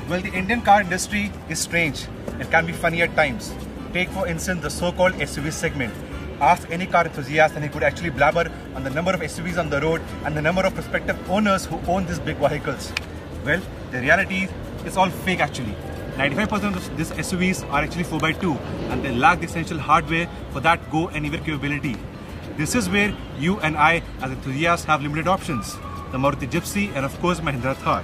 Well, the Indian car industry is strange. It can be funny at times. Take for instance the so-called SUV segment. Ask any car enthusiast and he could actually blabber on the number of SUVs on the road and the number of prospective owners who own these big vehicles. Well, the reality is all fake actually. 95% of these SUVs are actually 4x2 and they lack the essential hardware for that go anywhere capability. This is where you and I as enthusiasts have limited options. The Maruti Gypsy and of course Mahindra Thar.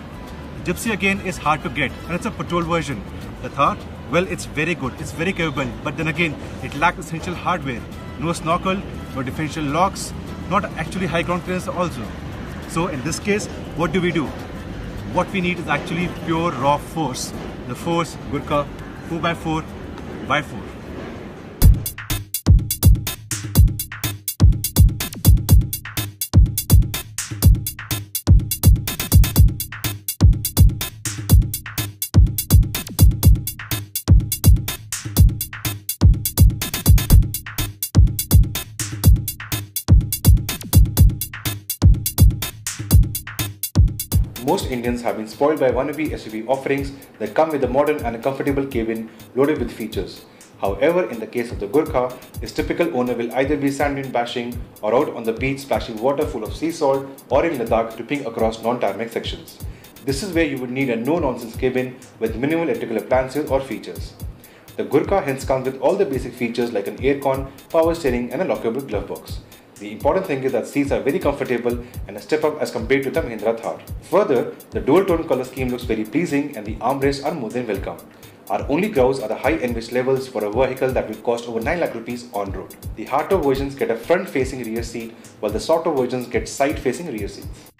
The Gypsy again is hard to get and it's a petrol version. The Thar, well, it's very good, it's very capable, but then again it lacks essential hardware. No snorkel, no differential locks, not actually high ground clearance also. So in this case, what do we do? What we need is actually pure raw force. The force Gurkha 4x4x4. Most Indians have been spoiled by wannabe SUV offerings that come with a modern and a comfortable cabin loaded with features. However, in the case of the Gurkha, its typical owner will either be sand dune bashing or out on the beach splashing water full of sea salt or in Ladakh ripping across non-tarmac sections. This is where you would need a no-nonsense cabin with minimal electrical appliances or features. The Gurkha hence comes with all the basic features like an aircon, power steering and a lockable glove box. The important thing is that seats are very comfortable and a step up as compared to the Mahindra Thar. Further, the dual tone color scheme looks very pleasing and the armrests are more than welcome. Our only grouse are the high envisaged levels for a vehicle that will cost over 9 lakh rupees on road. The hardtop versions get a front facing rear seat while the softer versions get side facing rear seats.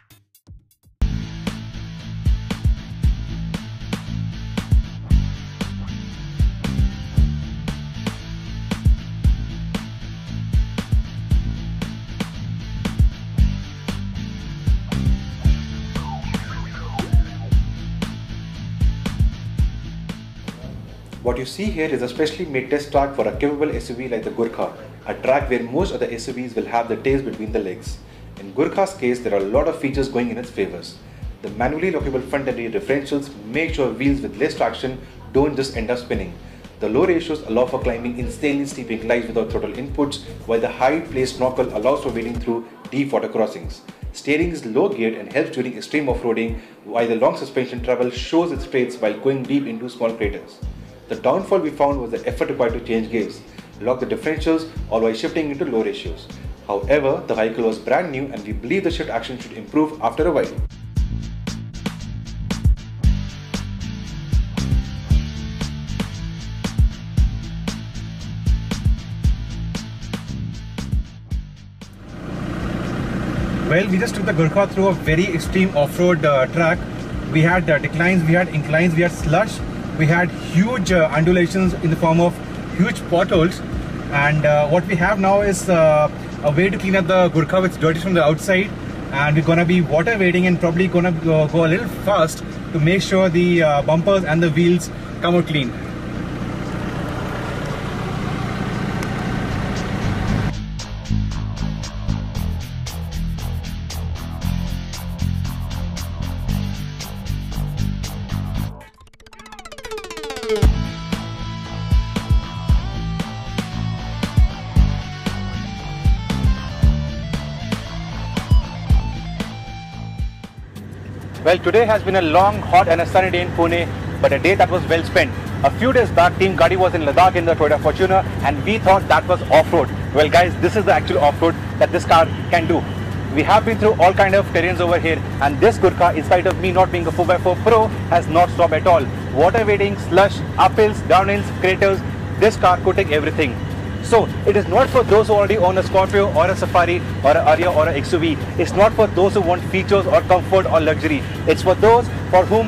What you see here is a specially made test track for a capable SUV like the Gurkha, a track where most other SUVs will have the tails between the legs. In Gurkha's case, there are a lot of features going in its favors. The manually lockable front and rear differentials make sure wheels with less traction don't just end up spinning. The low ratios allow for climbing insanely steep inclines without throttle inputs, while the high placed snorkel allows for wading through deep water crossings. Steering is low geared and helps during extreme off-roading, while the long suspension travel shows its traits while going deep into small craters. The downfall we found was the effort required to change gears, lock the differentials all while shifting into low ratios. However, the vehicle was brand new and we believe the shift action should improve after a while. Well, we just took the Gurkha through a very extreme off-road track. We had declines, we had inclines, we had slush. We had huge undulations in the form of huge potholes, and what we have now is a way to clean up the Gurkha which is dirty from the outside, and we're gonna be water wading and probably gonna go a little fast to make sure the bumpers and the wheels come out clean. Well, today has been a long, hot and a sunny day in Pune, but a day that was well spent. A few days back, Team Gadi was in Ladakh in the Toyota Fortuner and we thought that was off-road. Well guys, this is the actual off-road that this car can do. We have been through all kind of terrains over here and this Gurkha, in spite of me not being a 4x4 Pro, has not stopped at all. Water wading, slush, uphills, downhills, craters, this car could take everything. So, it is not for those who already own a Scorpio or a Safari or a Ariya or a XUV. It's not for those who want features or comfort or luxury. It's for those for whom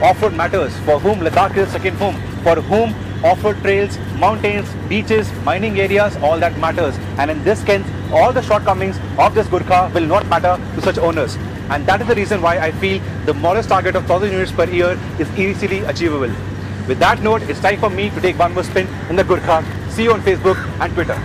off-road matters, for whom Ladakh is second home, for whom off-road trails, mountains, beaches, mining areas, all that matters. And in this case, all the shortcomings of this Gurkha will not matter to such owners. And that is the reason why I feel the modest target of 1000 units per year is easily achievable. With that note, it's time for me to take one more spin in the Gurkha. See you on Facebook and Twitter.